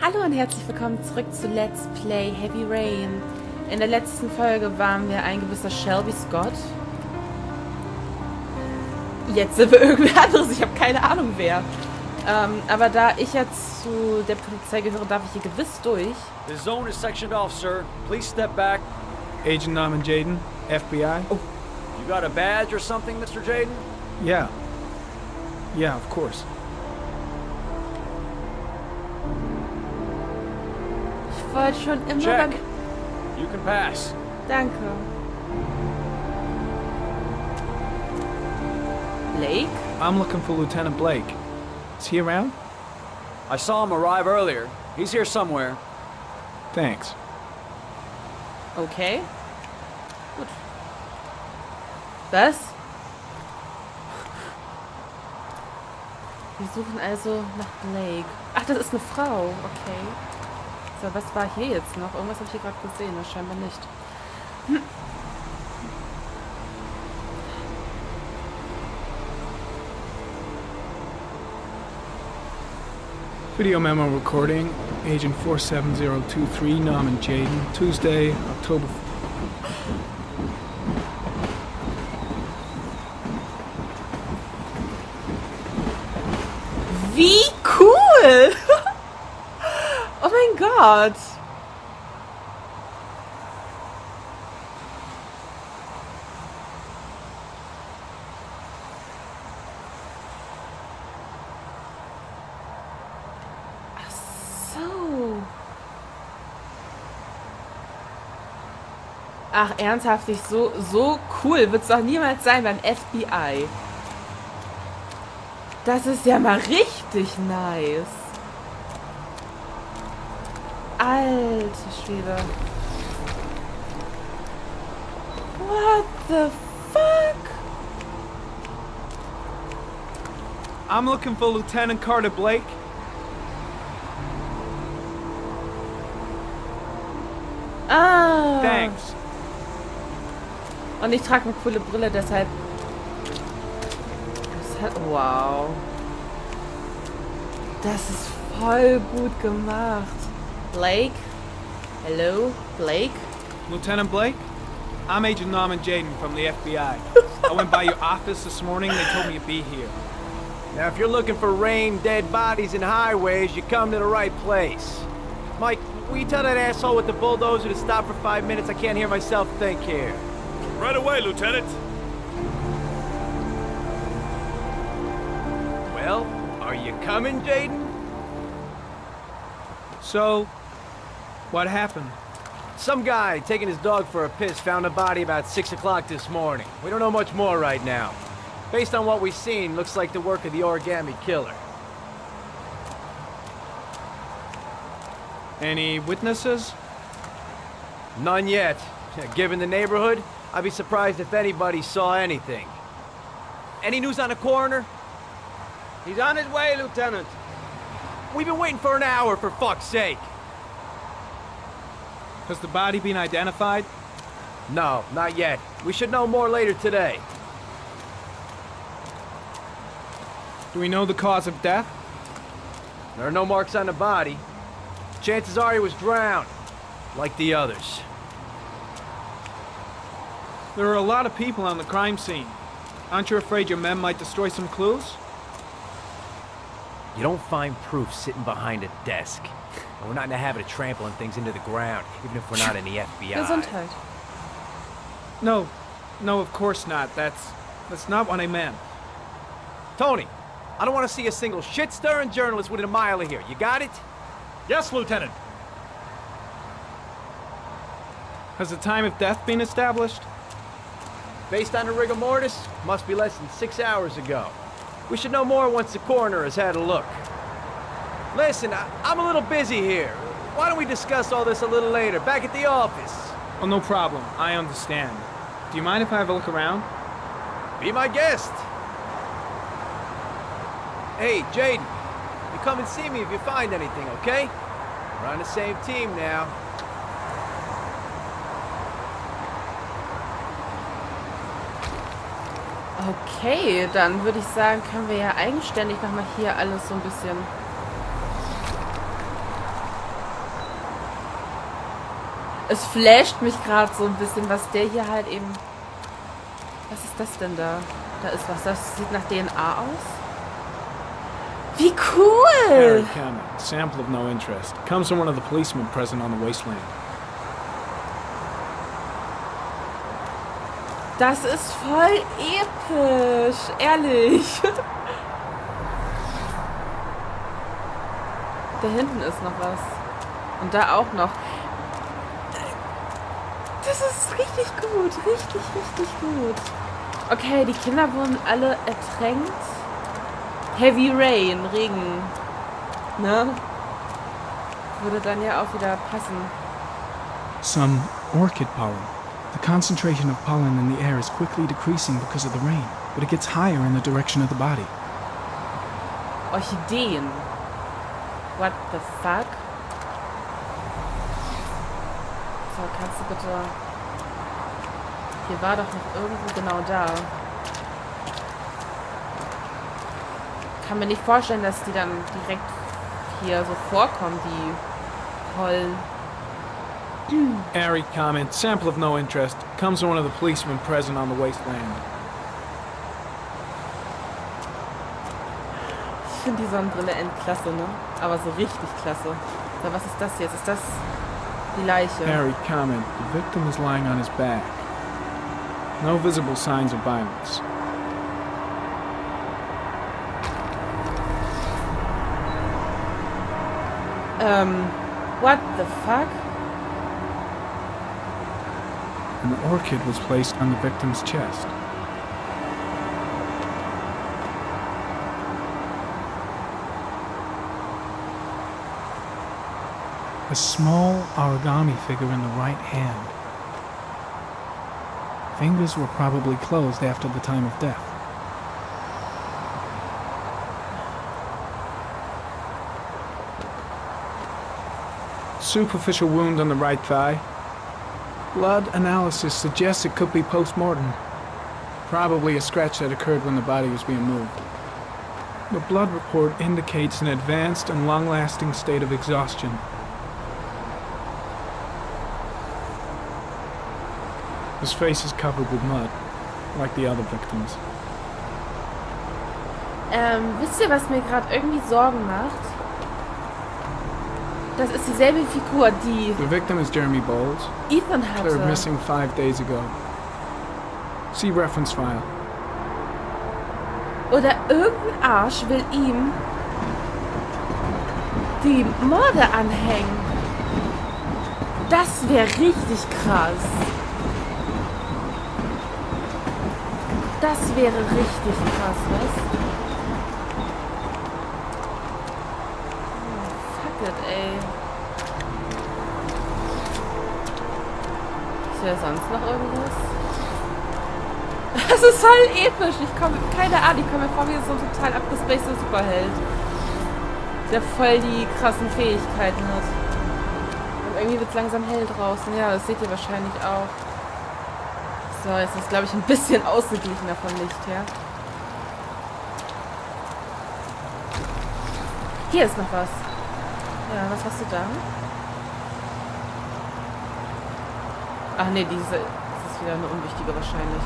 Hallo und herzlich willkommen zurück zu Let's Play Heavy Rain. In der letzten Folge waren wir ein gewisser Shelby Scott. Jetzt sind wir irgendwer anderes, ich habe keine Ahnung wer. Aber da ich jetzt zu der Polizei gehöre, darf ich hier gewiss durch. The zone is sectioned off, sir. Please step back. Agent Norman Jaden, FBI. Oh, you got a badge or something, Mr. Jaden? Yeah. Yeah, of course. Ich wollte schon immer... Check. You can pass. Danke. Blake? I'm looking for Lieutenant Blake. Is he around? I saw him arrive earlier. He's here somewhere. Thanks. Okay. Gut. Was? Wir suchen also nach Blake. Ach, das ist eine Frau. Okay. So, was war hier jetzt noch? Irgendwas habe ich hier gerade gesehen. Das scheinbar nicht. Video memo recording. Agent 47023, Norman Jaden. Tuesday, October... Wie cool! Oh mein Gott! Ach so. Ach, ernsthaft, so cool wird's doch niemals sein beim FBI. Das ist ja mal richtig nice. Alter Schwede. What the fuck? I'm looking for Lieutenant Carter Blake. Ah. Thanks. Und ich trage eine coole Brille, deshalb... Wow. Das ist voll gut gemacht. Blake? Hello? Blake? Lieutenant Blake? I'm Agent Norman Jaden from the FBI. I went by your office this morning. They told me to be here. Now, if you're looking for rain, dead bodies, and highways, you come to the right place. Mike, will you tell that asshole with the bulldozer to stop for 5 minutes? I can't hear myself think here. Right away, Lieutenant. Well, are you coming, Jaden? So, what happened? Some guy taking his dog for a piss found a body about 6 o'clock this morning. We don't know much more right now. Based on what we've seen, looks like the work of the origami killer. Any witnesses? None yet. Given the neighborhood, I'd be surprised if anybody saw anything. Any news on the coroner? He's on his way, Lieutenant. We've been waiting for an hour, for fuck's sake. Has the body been identified? No, not yet. We should know more later today. Do we know the cause of death? There are no marks on the body. Chances are he was drowned, like the others. There are a lot of people on the crime scene. Aren't you afraid your men might destroy some clues? You don't find proof sitting behind a desk. And we're not in the habit of trampling things into the ground, even if we're not in the FBI. Gesundheit. No, of course not. That's not what I meant. Tony, I don't want to see a single shit-stirring journalist within a mile of here. You got it? Yes, Lieutenant. Has the time of death been established? Based on the rigor mortis, must be less than 6 hours ago. We should know more once the coroner has had a look. Listen, I'm a little busy here. Why don't we discuss all this a little later, back at the office? Oh, no problem. I understand. Do you mind if I have a look around? Be my guest. Hey, Jaden, you come and see me if you find anything, okay? We're on the same team now. Okay, dann würde ich sagen, können wir ja eigenständig nochmal hier alles so ein bisschen Es flasht mich gerade so ein bisschen, was der hier halt eben... Was ist das denn da? Da ist was. Das sieht nach DNA aus. Wie cool! Harry Cameron, sample of no interest. Comes from one of the policemen present on the wasteland. Das ist voll episch. Ehrlich. Da hinten ist noch was. Und da auch noch. Das ist richtig gut. Richtig, richtig gut. Okay, die Kinder wurden alle ertränkt. Heavy Rain, Regen. Ne? Würde dann ja auch wieder passen. Some orchid pollen. The concentration of pollen in the air is quickly decreasing because of the rain, but it gets higher in the direction of the body. Orchideen. What the fuck? So, kannst du bitte... Hier war doch noch irgendwo genau da. Kann mir nicht vorstellen, dass die dann direkt hier so vorkommen, die Pollen. Harry comment, sample of no interest. Comes from one of the policemen present on the wasteland. Ich finde die Sonnenbrille endklasse, ne? Aber so richtig klasse. So, was ist das jetzt? Ist das die Leiche? Harry comment, the victim is lying on his back. No visible signs of violence. What the fuck? An orchid was placed on the victim's chest. A small origami figure in the right hand. Fingers were probably closed after the time of death. Superficial wound on the right thigh. Blood analysis suggests it could be post-mortem. Probably a scratch that occurred when the body was being moved. The blood report indicates an advanced and long-lasting state of exhaustion. His face is covered with mud, like the other victims. Wisst ihr, was mir gerade irgendwie Sorgen macht? Das ist dieselbe Figur, die The victim is Jeremy Bowles, Ethan declared hatte. missing 5 days ago. See reference file. Oder irgendein Arsch will ihm die Morde anhängen. Das wäre richtig krass. Das wäre richtig krass, was? Oh, fuck it, ey. Ist ja sonst noch irgendwas? Das ist voll episch. Keine Ahnung, ich komme mir vor wie so ein total abgespaceter Superheld. Der voll die krassen Fähigkeiten hat. Und irgendwie wird es langsam hell draußen. Ja, das seht ihr wahrscheinlich auch. So, jetzt ist, glaube ich, ein bisschen ausgeglichener vom Licht her. Hier ist noch was. Ja, was hast du da? Ach nee, das ist wieder eine unwichtige wahrscheinlich.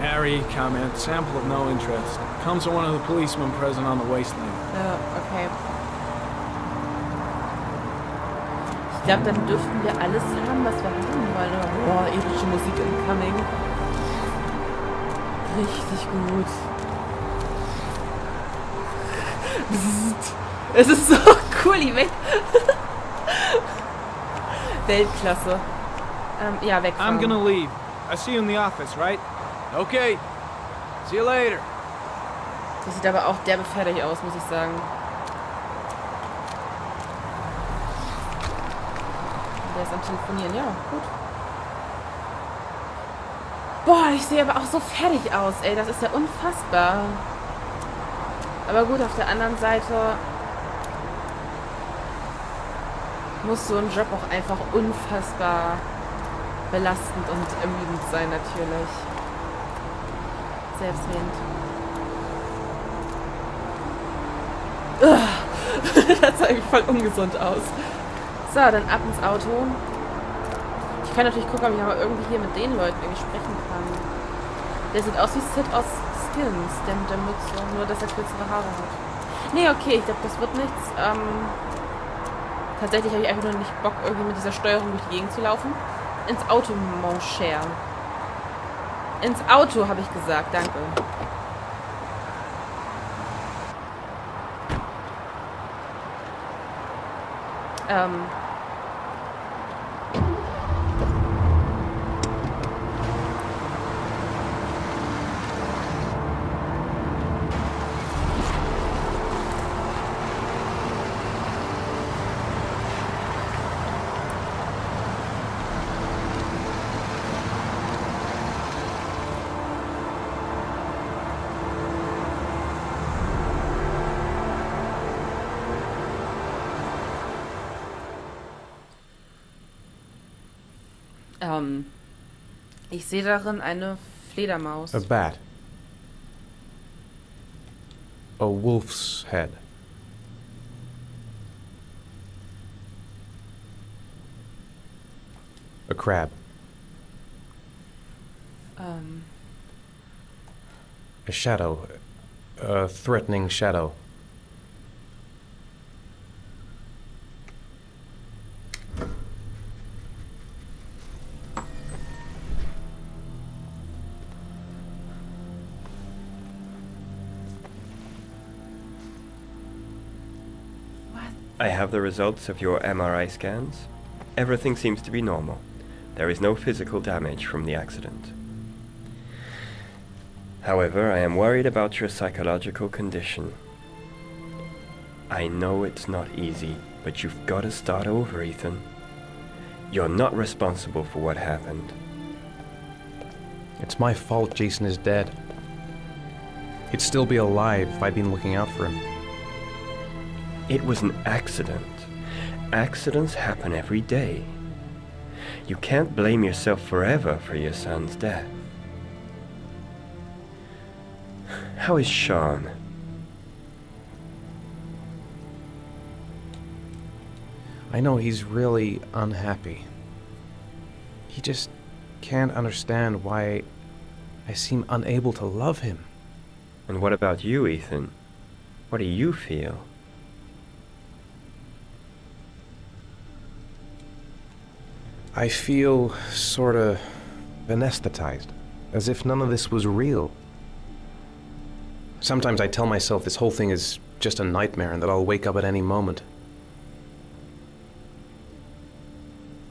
Harry comment, sample of no interest. Comes from one of the policemen present on the wasteland. Ja, okay. Ich glaube, dann dürften wir alles haben, was wir haben wollen. Boah, epische Musik incoming. Richtig gut. Es ist so cool, die weg. Weltklasse. Ja, weg. I'm gonna leave. I see you in the office, right? Okay. See you later. Das sieht aber auch derbe fertig aus, muss ich sagen. Der ist am Telefonieren, ja, gut. Boah, ich sehe aber auch so fertig aus, ey. Das ist ja unfassbar. Aber gut, auf der anderen Seite muss so ein Job auch einfach unfassbar belastend und ermüdend sein, natürlich. Selbstredend. Das sah eigentlich voll ungesund aus. So, dann ab ins Auto. Ich kann natürlich gucken, ob ich aber irgendwie hier mit den Leuten irgendwie sprechen kann. Der sieht aus wie Sid aus Skins, der mit der Mütze, nur dass er kürzere Haare hat. Nee, okay, ich glaube, das wird nichts. Tatsächlich habe ich einfach nur nicht Bock, irgendwie mit dieser Steuerung durch die Gegend zu laufen. Ins Auto, mon cher. Ins Auto, habe ich gesagt, danke. Ich sehe darin eine Fledermaus. A bat. A wolf's head. A crab. A shadow. A threatening shadow. I have the results of your MRI scans. Everything seems to be normal. There is no physical damage from the accident. However, I am worried about your psychological condition. I know it's not easy, but you've got to start over, Ethan. You're not responsible for what happened. It's my fault Jason is dead. He'd still be alive if I'd been looking out for him. It was an accident. Accidents happen every day. You can't blame yourself forever for your son's death. How is Sean? I know he's really unhappy. He just can't understand why I seem unable to love him. And what about you, Ethan? What do you feel? I feel sorta anesthetized, as if none of this was real. Sometimes I tell myself this whole thing is just a nightmare and that I'll wake up at any moment.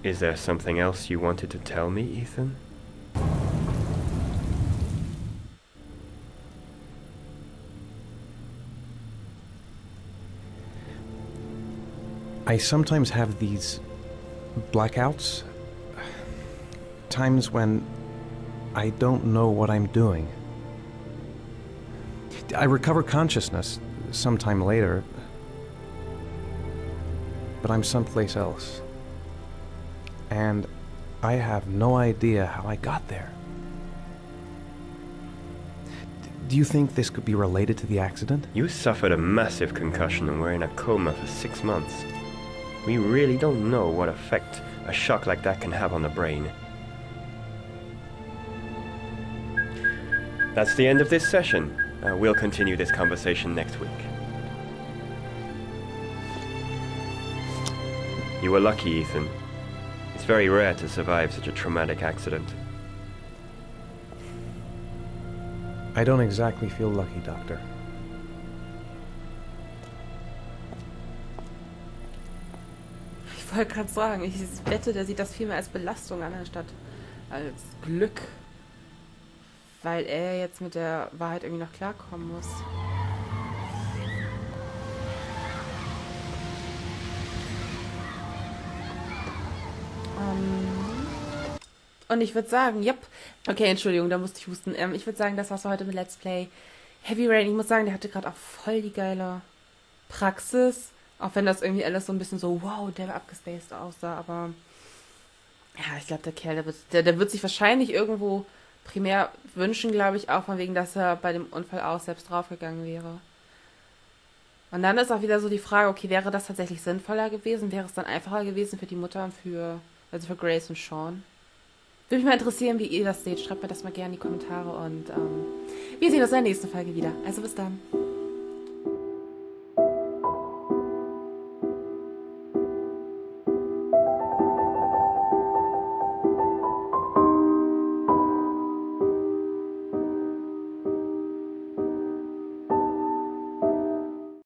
Is there something else you wanted to tell me, Ethan? I sometimes have these blackouts. Times when I don't know what I'm doing. I recover consciousness sometime later, but I'm someplace else. And I have no idea how I got there. Do you think this could be related to the accident? You suffered a massive concussion and were in a coma for 6 months. We really don't know what effect a shock like that can have on the brain. That's the end of this session. We'll continue this conversation next week. You were lucky, Ethan. It's very rare to survive such a traumatic accident. I don't exactly feel lucky, Doctor. Ich wollte gerade sagen, ich wette, der sieht das viel mehr als Belastung an, anstatt als Glück. Weil er jetzt mit der Wahrheit irgendwie noch klarkommen muss. Und ich würde sagen, yep. Okay, Entschuldigung, da musste ich husten. Ich würde sagen, das war's für heute mit Let's Play Heavy Rain. Ich muss sagen, der hatte gerade auch voll die geile Praxis. Auch wenn das irgendwie alles so ein bisschen so, wow, der abgespaced aussah. Aber ja, ich glaube, der Kerl, der wird sich wahrscheinlich irgendwo primär wünschen, glaube ich, auch von wegen, dass er bei dem Unfall auch selbst draufgegangen wäre. Und dann ist auch wieder so die Frage, okay, wäre das tatsächlich sinnvoller gewesen? Wäre es dann einfacher gewesen für die Mutter und für Grace und Sean? Würde mich mal interessieren, wie ihr das seht. Schreibt mir das mal gerne in die Kommentare und wir sehen uns in der nächsten Folge wieder. Also bis dann.